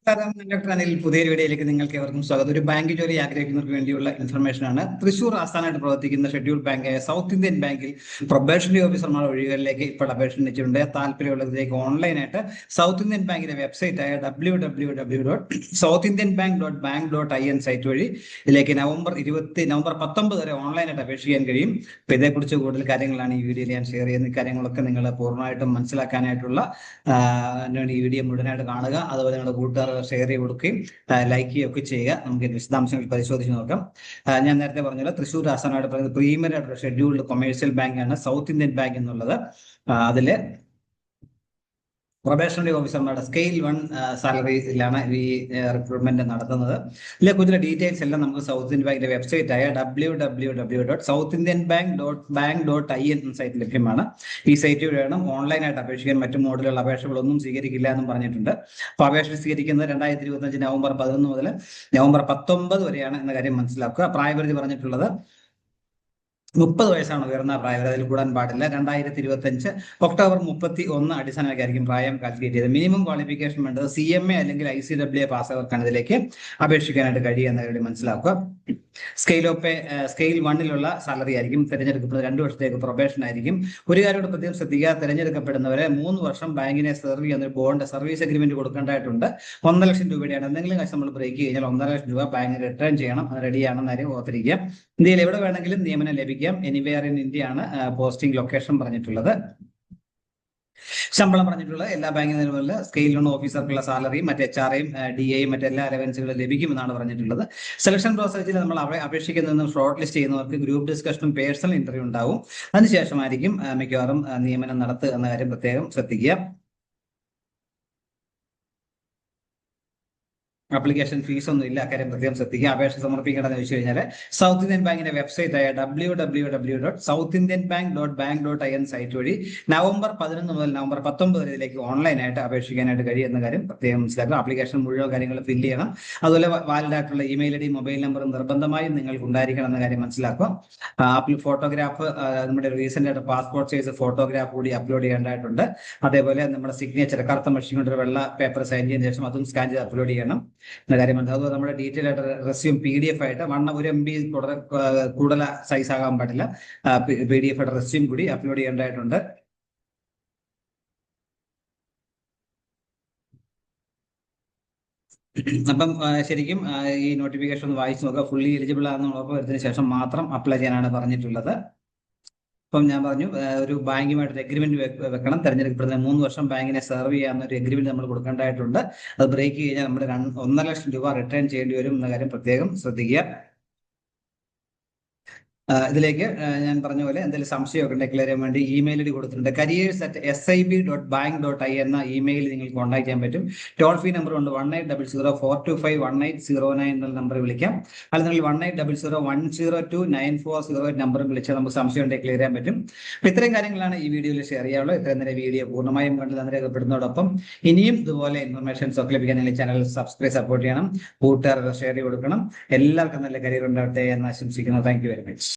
Doctor Anil പുതിയൊരു വീഡിയോയിലേക്ക് നിങ്ങൾക്ക് ഏവർക്കും സ്വാഗതം. ഒരു ബാങ്ക് ജോലി ആഗ്രഹിക്കുന്നവർക്ക് വേണ്ടിയുള്ള ഇൻഫർമേഷൻ ആണ്. തൃശൂർ ആസ്ഥാനമായിട്ട് പ്രവർത്തിക്കുന്ന ഷെഡ്യൂൾ ബാങ്കായ സൗത്ത് ഇന്ത്യൻ ബാങ്കിൽ പ്രൊബേഷണറി ഓഫീസർമാർ ഒഴികളിലേക്ക് ഇപ്പോൾ അപേക്ഷ ക്ഷണിച്ചിട്ടുണ്ട്. താല്പര്യമുള്ളതിലേക്ക് ഓൺലൈനായിട്ട് സൗത്ത് ഇന്ത്യൻ ബാങ്കിന്റെ വെബ്സൈറ്റ് ആയ www.southindianbank.bank.in സൈറ്റ് വഴി ഇതിലേക്ക് നവംബർ 19 വരെ ഓൺലൈനായിട്ട് അപേക്ഷിക്കാൻ കഴിയും. അപ്പൊ ഇതേക്കുറിച്ച് കൂടുതൽ കാര്യങ്ങളാണ് ഈ വീഡിയോയിൽ ഞാൻ ഷെയർ ചെയ്യുന്ന. കാര്യങ്ങളൊക്കെ നിങ്ങൾ പൂർണ്ണമായിട്ടും മനസ്സിലാക്കാനായിട്ടുള്ള ഈ വീഡിയോ മുഴുവനായിട്ട് കാണുക. അതുപോലെ നിങ്ങളുടെ കൂട്ടുകാർ ഷെയർ ചെയ്ത് കൊടുക്കുകയും ലൈക്ക് ചെയ്യുകയൊക്കെ ചെയ്യുക. നമുക്ക് വിശദാംശങ്ങൾ പരിശോധിച്ച് നോക്കാം. ഞാൻ നേരത്തെ പറഞ്ഞല്ലോ, തൃശ്ശൂർ ആസ്ഥാനമായിട്ട് പറയുന്നത് പ്രീമിയർ ആയിട്ടുള്ള ഷെഡ്യൂൾഡ് കൊമേഴ്സ്യൽ ബാങ്കാണ് സൗത്ത് ഇന്ത്യൻ ബാങ്ക് എന്നുള്ളത്. അതില് പ്രൊബേഷണറി ഓഫീസർമാരുടെ സ്കെയിൽ 1 സാലറിയിലാണ് ഈ റിക്രൂട്ട്മെന്റ് നടത്തുന്നത്. ഇതിലെ കൂടുതൽ ഡീറ്റെയിൽസ് എല്ലാം നമുക്ക് സൗത്ത് ഇന്ത്യൻ ബാങ്കിന്റെ വെബ്സൈറ്റ് ആയ www.southindianbank.bank.in സൈറ്റ് ലഭ്യമാണ്. ഈ സൈറ്റ് വഴിയാണ് ഓൺലൈനായിട്ട് അപേക്ഷിക്കാൻ. മറ്റു മോഡലുള്ള അപേക്ഷകളൊന്നും സ്വീകരിക്കില്ല എന്നും പറഞ്ഞിട്ടുണ്ട്. അപ്പോൾ അപേക്ഷ സ്വീകരിക്കുന്നത് 2025 നവംബർ 11 മുതൽ നവംബർ 19 വരെയാണ് എന്ന കാര്യം മനസ്സിലാക്കുക. പ്രായപരിധി പറഞ്ഞിട്ടുള്ളത് 30 വയസ്സാണ് ഉയർന്ന പ്രായം, അതിൽ കൂടാൻ പാടില്ല. 2025 ഒക്ടോബർ 31 അടിസ്ഥാനമായിരിക്കും പ്രായം കാൽക്കുലേറ്റ് ചെയ്തത്. മിനിമം ക്വാളിഫിക്കേഷൻ വേണ്ടത് CMA അല്ലെങ്കിൽ ICAA പാസ്സായവർക്കാണ് ഇതിലേക്ക് അപേക്ഷിക്കാനായിട്ട് കഴിയുന്ന കാര്യം മനസ്സിലാക്കുക. സ്കെയിൽ 1 സാലറി ആയിരിക്കും. തിരഞ്ഞെടുക്കപ്പെടുന്നത് 2 വർഷത്തേക്ക് പ്രൊബേഷൻ ആയിരിക്കും. ഒരു കാര്യം പ്രത്യേകം ശ്രദ്ധിക്കുക, തിരഞ്ഞെടുക്കപ്പെടുന്നവരെ 3 വർഷം ബാങ്കിനെ സെർവ് ചെയ്യുന്ന ബോണ്ട് സർവീസ് അഗ്രിമെന്റ് കൊടുക്കേണ്ടതായിട്ടുണ്ട്. 1.5 ലക്ഷം രൂപയുടെയാണ്. എന്തെങ്കിലും കാശ് നമ്മൾ ബ്രേക്ക് കഴിഞ്ഞാൽ 1.5 ലക്ഷം രൂപ ബാങ്കിന് റിട്ടേൺ ചെയ്യണം. അത് റെഡിയാണെന്ന് കാര്യം ഓർത്തിരിക്കുക. ഇന്ത്യയിൽ എവിടെ വേണമെങ്കിലും നിയമനം ലഭിക്കാം. എനിവെയർ ഇൻ ഇന്ത്യ ആണ് പോസ്റ്റിംഗ് ലൊക്കേഷൻ പറഞ്ഞിട്ടുള്ളത്. ശമ്പളം പറഞ്ഞിട്ടുള്ളത് എല്ലാ ബാങ്കിലും സ്കെയിൽ 1 ഓഫീസർക്കുള്ള സാലറിയും മറ്റ് HRAയും DAയും മറ്റെല്ലാ അലവൻസുകളും ലഭിക്കുമെന്നാണ് പറഞ്ഞിട്ടുള്ളത്. സെലക്ഷൻ പ്രോസസ്സിൽ നമ്മൾ അപേക്ഷിക്കുന്നതിനും ഷോർട്ട് ലിസ്റ്റ് ചെയ്യുന്നവർക്ക് ഗ്രൂപ്പ് ഡിസ്കഷനും പേഴ്സണൽ ഇന്റർവ്യൂ ഉണ്ടാവും. അതിനുശേഷമായിരിക്കും മിക്കവാറും നിയമനം നടത്തുക എന്ന കാര്യം പ്രത്യേകം ശ്രദ്ധിക്കുക. ആപ്ലിക്കേഷൻ ഫീസ് ഒന്നും ഇല്ല, അക്കാര്യം പ്രത്യേകം ശ്രദ്ധിക്കുക. അപേക്ഷ സമർപ്പിക്കേണ്ടതെന്ന് വെച്ച് കഴിഞ്ഞാൽ സൗത്ത് ഇന്ത്യൻ ബാങ്കിന്റെ വെബ്സൈറ്റ് ആയ www.southindianbank.bank.in സൈറ്റ് വഴി നവംബർ 11 മുതൽ നവംബർ 19 വരെ ഇതിലേക്ക് ഓൺലൈനായിട്ട് അപേക്ഷിക്കാനായിട്ട് കഴിയുന്ന കാര്യം പ്രത്യേകം മനസ്സിലാക്കുക. ആപ്ലിക്കേഷൻ മുഴുവൻ കാര്യങ്ങൾ ഫില്ല് ചെയ്യണം. അതുപോലെ വാലിഡ് ആയിട്ടുള്ള ഇമെയിൽ ID മൊബൈൽ നമ്പറും നിർബന്ധമായും നിങ്ങൾക്ക് ഉണ്ടായിരിക്കണം എന്ന കാര്യം മനസ്സിലാക്കുക. ഫോട്ടോഗ്രാഫ്, നമ്മുടെ റീസെന്റ് ആയിട്ട് പാസ്പോർട്ട് സൈസ് ഫോട്ടോഗ്രാഫ് കൂടി അപ്ലോഡ് ചെയ്യേണ്ടതായിട്ടുണ്ട്. അതേപോലെ നമ്മുടെ സിഗ്നേച്ചർ കറുത്ത മഷീൻ കൊണ്ട് വെള്ള പേപ്പർ സൈൻ ചെയ്തതിനു ശേഷം അതും സ്കാൻ ചെയ്ത് അപ്ലോഡ് ചെയ്യണം എന്ന കാര്യം. അതുപോലെ നമ്മുടെ ഡീറ്റെയിൽ ആയിട്ട് റെസ്യൂം PDF ആയിട്ട് 1 MB കൂടുതൽ സൈസ് ആകാൻ പാടില്ല. PDF ആയിട്ട് റെസ്യൂം കൂടി അപ്ലോഡ് ചെയ്യേണ്ടതായിട്ടുണ്ട്. അപ്പം ശരിക്കും ഈ നോട്ടിഫിക്കേഷൻ ഒന്ന് വായിച്ചു നോക്കുക. ഫുള്ളി എലിജിബിൾ ആണെന്ന് ഉറപ്പ് വരുത്തിയതിനു ശേഷം മാത്രം അപ്ലൈ ചെയ്യാനാണ് പറഞ്ഞിട്ടുള്ളത്. അപ്പം ഞാൻ പറഞ്ഞു, ഒരു ബാങ്കുമായിട്ട് എഗ്രിമെന്റ് വെക്കണം. തെരഞ്ഞെടുക്കപ്പെടുന്ന 3 വർഷം ബാങ്കിനെ സെർവ് ചെയ്യാവുന്ന ഒരു എഗ്രിമെന്റ് നമ്മൾ കൊടുക്കേണ്ടതായിട്ടുണ്ട്. അത് ബ്രേക്ക് കഴിഞ്ഞാൽ നമ്മൾ 1.5 ലക്ഷം രൂപ റിട്ടേൺ ചെയ്യേണ്ടി വരും എന്ന കാര്യം പ്രത്യേകം ശ്രദ്ധിക്കുക. ഇതിലേക്ക് ഞാൻ പറഞ്ഞ പോലെ എന്തെങ്കിലും സംശയമൊക്കെ ഡിക്ലെയർ ചെയ്യാൻ വേണ്ടി ഇമെയിൽ ID കൊടുത്തിട്ടുണ്ട്. careers@sib.bank.in എന്ന ഇമെയിൽ നിങ്ങൾ കോൺടാക്ട് ചെയ്യാൻ പറ്റും. ടോൾ ഫ്രീ നമ്പർ ഉണ്ട് 1800-425-1809 എന്ന നമ്പർ വിളിക്കാം. അല്ലെങ്കിൽ 1800-102-9408 നമ്പറും വിളിച്ചാൽ നമുക്ക് സംശയം ഡിക്ലെയർ ചെയ്യാൻ പറ്റും. അപ്പൊ ഇത്രയും കാര്യങ്ങളാണ് ഈ വീഡിയോയിൽ ഷെയർ ചെയ്യാനുള്ളത്. ഇത്രയും നേരം വീഡിയോ പൂർണ്ണമായും കണ്ട് നന്ദി രേഖപ്പെടുന്നതോടൊപ്പം ഇനിയും ഇതുപോലെ ഇൻഫർമേഷൻസ് ഒക്കെ ലഭിക്കാൻ നിങ്ങൾ ചാനൽ സപ്പോർട്ട് ചെയ്യണം. കൂട്ടുകാർക്ക് ഷെയർ ചെയ്ത് കൊടുക്കണം. എല്ലാവർക്കും നല്ല കരിയർ ഉണ്ടാവട്ടെ എന്ന് ആശംസിക്കുന്നു. Thank you very much.